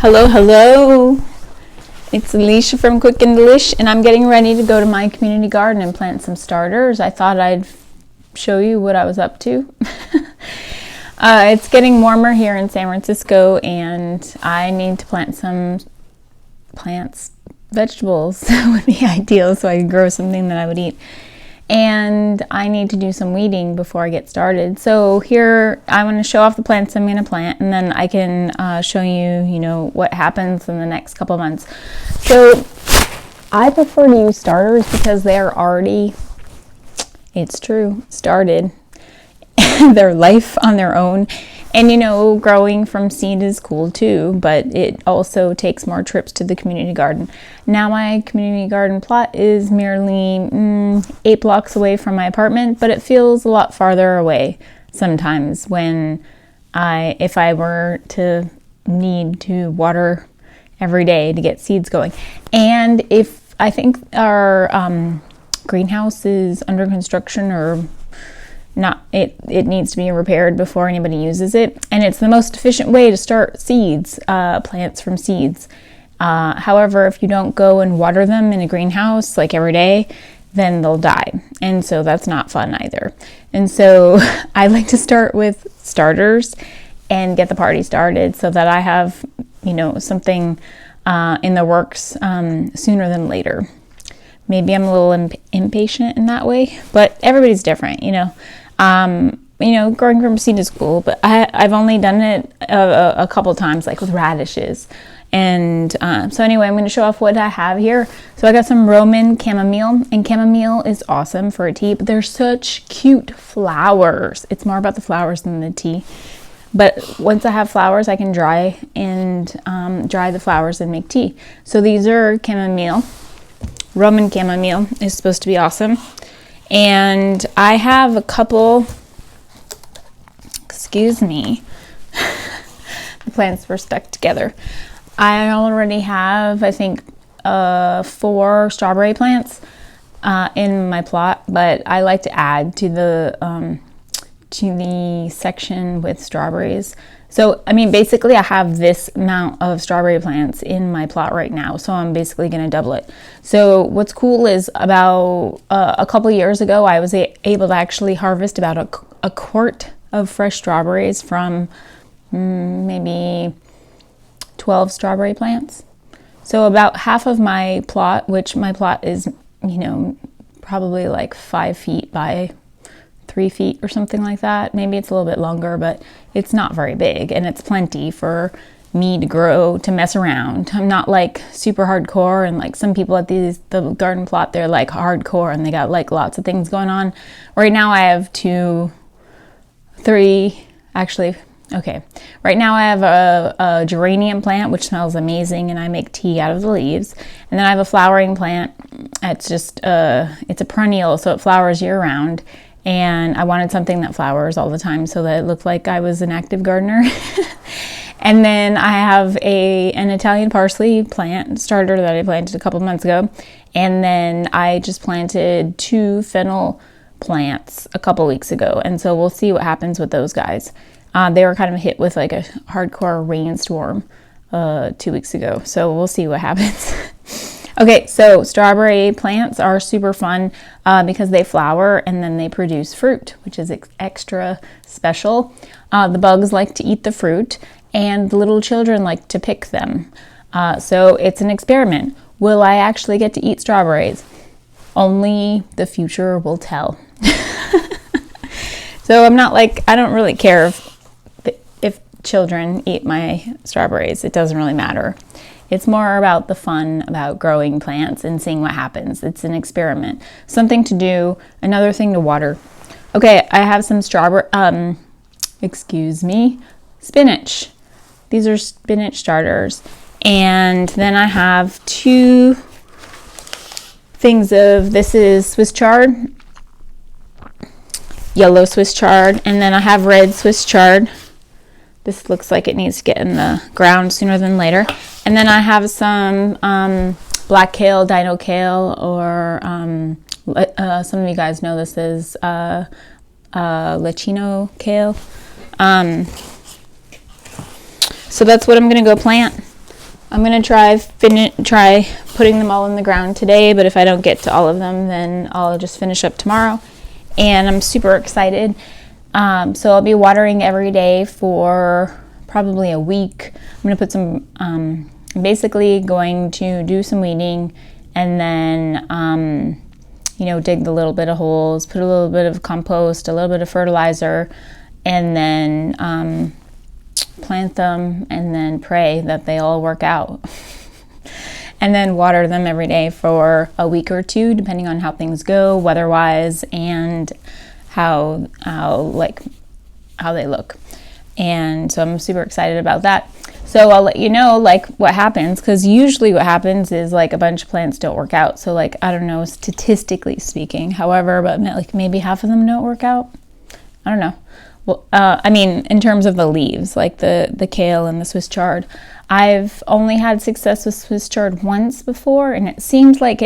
Hello, hello. It's Alicia from Quick and Delish, and I'm getting ready to go to my community garden and plant some starters. I thought I'd show you what I was up to. It's getting warmer here in San Francisco, and I need to plant some plants. Vegetables would be ideal so I could grow something that I would eat. And I need to do some weeding before I get started. So here I want to show off the plants I'm going to plant, and then I can show you, what happens in the next couple months. So I prefer to use starters because they're already, it's true, started. Their life on their own. And growing from seed is cool too, but it also takes more trips to the community garden. Now my community garden plot is merely 8 blocks away from my apartment, but it feels a lot farther away sometimes when if I were to need to water every day to get seeds going. And if I think our greenhouse is under construction or not, it needs to be repaired before anybody uses it, and it's the most efficient way to start seeds, plants from seeds. However, if you don't go and water them in a greenhouse like every day, then they'll die, and so that's not fun either. And so I like to start with starters and get the party started so that I have something in the works sooner than later. Maybe I'm a little impatient in that way, but everybody's different, growing from seed is cool, but I've only done it a couple times, like with radishes. And so anyway, I'm going to show off what I have here. So I got some Roman chamomile, and chamomile is awesome for a tea, but they're such cute flowers. It's more about the flowers than the tea. But once I have flowers, I can dry the flowers and make tea. So these are chamomile. Roman chamomile is supposed to be awesome. And I have a couple, excuse me, the plants were stuck together. I already have, I think, 4 strawberry plants in my plot, but I like to add to the section with strawberries. So, basically I have this amount of strawberry plants in my plot right now, so I'm basically going to double it. So what's cool is about a couple years ago, I was able to actually harvest about a quart of fresh strawberries from maybe 12 strawberry plants. So about half of my plot, which my plot is, probably like 5 feet by 3 feet or something like that. Maybe it's a little bit longer, but it's not very big, and it's plenty for me to grow, to mess around. I'm not like super hardcore, and like some people at the garden plot, they're like hardcore and they got like lots of things going on. Right now I have 3, actually. Okay, right now I have a geranium plant, which smells amazing, and I make tea out of the leaves. And then I have a flowering plant. It's just, it's a perennial, so it flowers year round. And I wanted something that flowers all the time so that it looked like I was an active gardener. And then I have an Italian parsley plant starter that I planted a couple months ago. And then I just planted 2 fennel plants a couple weeks ago. And so we'll see what happens with those guys. They were kind of hit with like a hardcore rainstorm 2 weeks ago. So we'll see what happens. Okay, so strawberry plants are super fun because they flower and then they produce fruit, which is extra special. The bugs like to eat the fruit, and the little children like to pick them. So it's an experiment. Will I actually get to eat strawberries? Only the future will tell. So I don't really care if children eat my strawberries. It doesn't really matter. It's more about the fun about growing plants and seeing what happens. It's an experiment. Something to do, another thing to water. Okay, I have some spinach. These are spinach starters. And then I have 2 things of, this is Swiss chard, yellow Swiss chard, and then I have red Swiss chard. This looks like it needs to get in the ground sooner than later. And then I have some black kale, dino kale, or some of you guys know this is Latino kale. So that's what I'm going to go plant. I'm gonna try putting them all in the ground today, but if I don't get to all of them, then I'll just finish up tomorrow. And I'm super excited. So I'll be watering every day for probably a week. I'm gonna put some, basically going to do some weeding, and then you know, dig the little bit of holes, put a little bit of compost, a little bit of fertilizer, and then plant them, and then pray that they all work out. And then water them every day for a week or two, depending on how things go weather-wise and how they look. And so I'm super excited about that. So I'll let you know like what happens, because usually what happens is like a bunch of plants don't work out. So like, I don't know, statistically speaking, however, but like maybe half of them don't work out. I don't know. Well, I mean, in terms of the leaves, like the kale and the Swiss chard, I've only had success with Swiss chard once before, and it seems like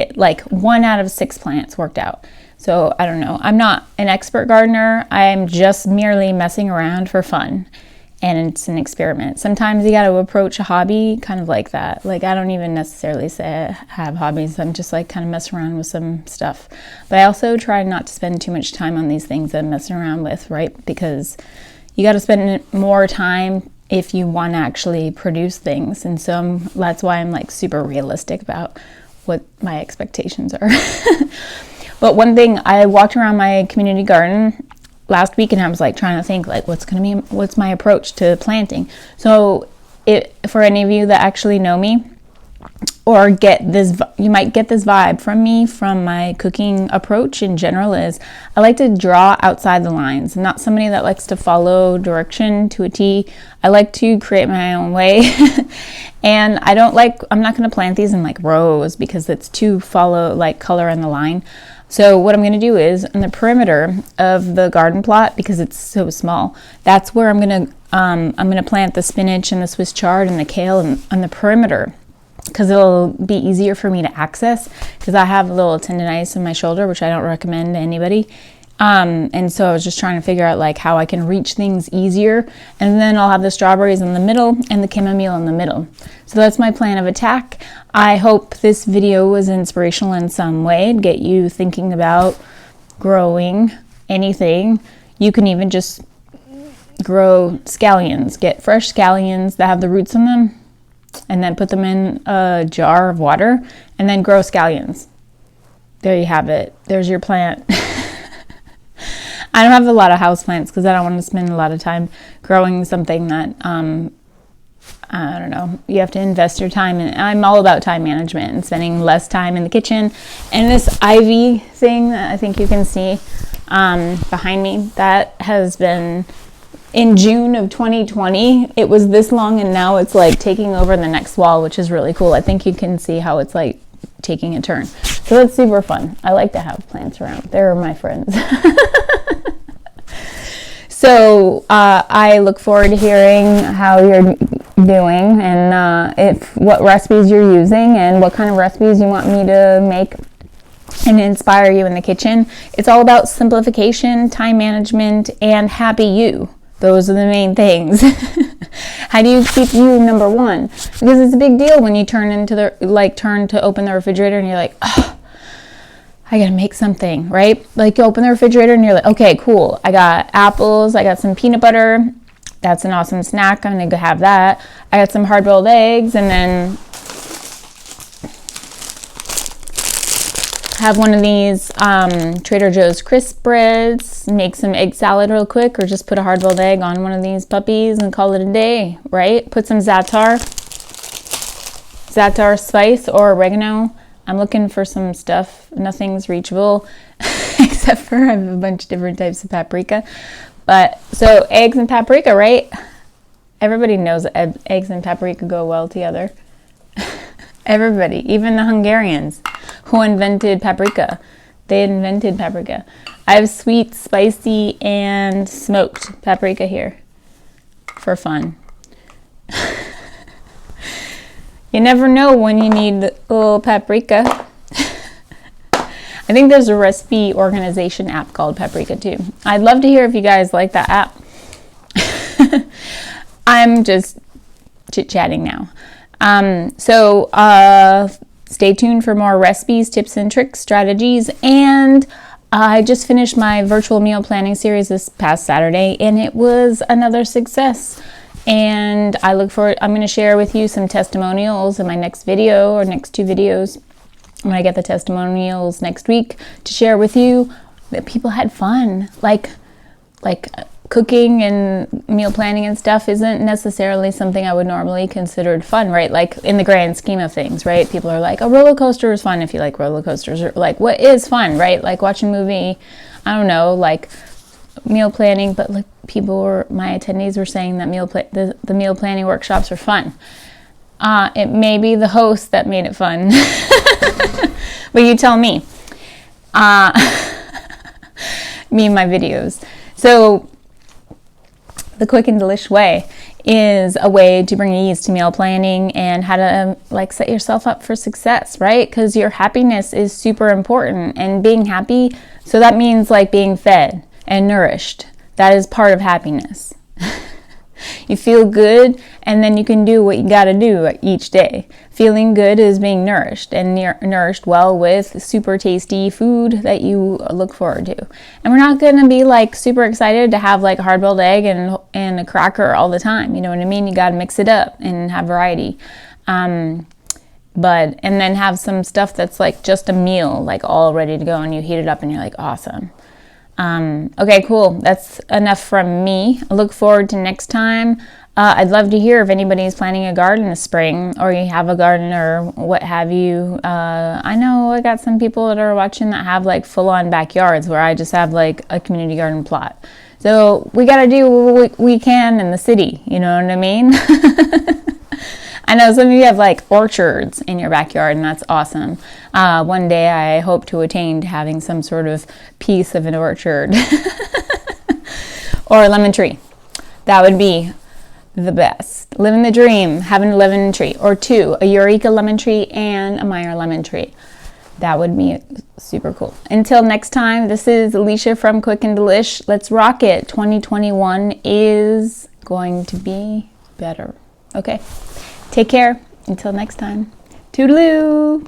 1 out of 6 plants worked out. So I don't know. I'm not an expert gardener. I'm just merely messing around for fun, and it's an experiment. Sometimes you got to approach a hobby kind of like that. Like, I don't even necessarily say I have hobbies. I'm just like kind of messing around with some stuff. But I also try not to spend too much time on these things I'm messing around with, right? Because you got to spend more time if you want to actually produce things. And so that's why I'm like super realistic about what my expectations are. But one thing, I walked around my community garden last week and I was like trying to think like what's my approach to planting. So for any of you that actually know me or you might get this vibe from me from my cooking approach in general, is I like to draw outside the lines. I'm not somebody that likes to follow direction to a T. I like to create my own way. And I'm not going to plant these in like rows because it's too color in the line. So what I'm going to do is in the perimeter of the garden plot, because it's so small, that's where I'm going to plant the spinach and the Swiss chard and the kale on the perimeter, because it'll be easier for me to access, because I have a little tendonitis in my shoulder, which I don't recommend to anybody. And so I was just trying to figure out like how I can reach things easier. And then I'll have the strawberries in the middle and the chamomile in the middle. So that's my plan of attack. I hope this video was inspirational in some way to get you thinking about growing anything. You can even just grow scallions. Get fresh scallions that have the roots in them, and then put them in a jar of water, and then grow scallions. There you have it. There's your plant. I don't have a lot of houseplants because I don't want to spend a lot of time growing something that, I don't know, you have to invest your time in. I'm all about time management and spending less time in the kitchen. And this ivy thing that I think you can see behind me, that has been in June of 2020. It was this long, and now it's like taking over the next wall, which is really cool. I think you can see how it's like taking a turn. So that's super fun. I like to have plants around. They're my friends. So I look forward to hearing how you're doing, and what recipes you're using, and what kind of recipes you want me to make and inspire you in the kitchen. It's all about simplification, time management, and happy you. Those are the main things. How do you keep you number one? Because it's a big deal when you turn to open the refrigerator and you're like, oh, I gotta make something, right? Like you open the refrigerator and you're like, okay, cool. I got apples, I got some peanut butter. That's an awesome snack. I'm gonna go have that. I got some hard-boiled eggs, and then have one of these Trader Joe's crisp breads. Make some egg salad real quick, or just put a hard-boiled egg on one of these puppies and call it a day, right? Put some za'atar spice or oregano. I'm looking for some stuff. Nothing's reachable except for I have a bunch of different types of paprika. But so eggs and paprika, right? Everybody knows that eggs and paprika go well together. Everybody, even the Hungarians who invented paprika. They invented paprika. I have sweet, spicy, and smoked paprika here for fun. You never know when you need a little paprika. I think there's a recipe organization app called Paprika too. I'd love to hear if you guys like that app. I'm just chit-chatting now. Stay tuned for more recipes, tips and tricks, strategies, and I just finished my virtual meal planning series this past Saturday, and it was another success. And I look forward, I'm going to share with you some testimonials in my next video, or next 2 videos, when I get the testimonials next week, to share with you that people had fun. Like cooking and meal planning and stuff isn't necessarily something I would normally consider fun, right? Like in the grand scheme of things, right? People are like, a roller coaster is fun if you like roller coasters, or like, what is fun, right? Like watching a movie, I don't know, like meal planning, but like my attendees were saying that the meal planning workshops are fun. It may be the host that made it fun, but you tell me. Me and my videos. So the Quick and Delish way is a way to bring ease to meal planning and how to set yourself up for success, right? Because your happiness is super important, and being happy, so that means like being fed and nourished. That is part of happiness. You feel good, and then you can do what you got to do each day. Feeling good is being nourished, and nourished well with super tasty food that you look forward to. And we're not going to be like super excited to have like a hard-boiled egg and a cracker all the time. You know what I mean? You got to mix it up and have variety. And then have some stuff that's like just a meal, like all ready to go, and you heat it up and you're like, awesome. Okay, cool. That's enough from me. I look forward to next time. I'd love to hear if anybody's planning a garden this spring, or you have a garden or what have you. I know I got some people that are watching that have like full-on backyards, where I just have like a community garden plot. So we got to do what we can in the city. You know what I mean? I know some of you have like orchards in your backyard, and that's awesome. One day I hope to attain to having some sort of piece of an orchard. Or a lemon tree. That would be the best. Living the dream, having a lemon tree. Or 2, a Eureka lemon tree and a Meyer lemon tree. That would be super cool. Until next time, this is Alicia from Quick and Delish. Let's rock it. 2021 is going to be better. Okay? Take care. Until next time. Toodaloo!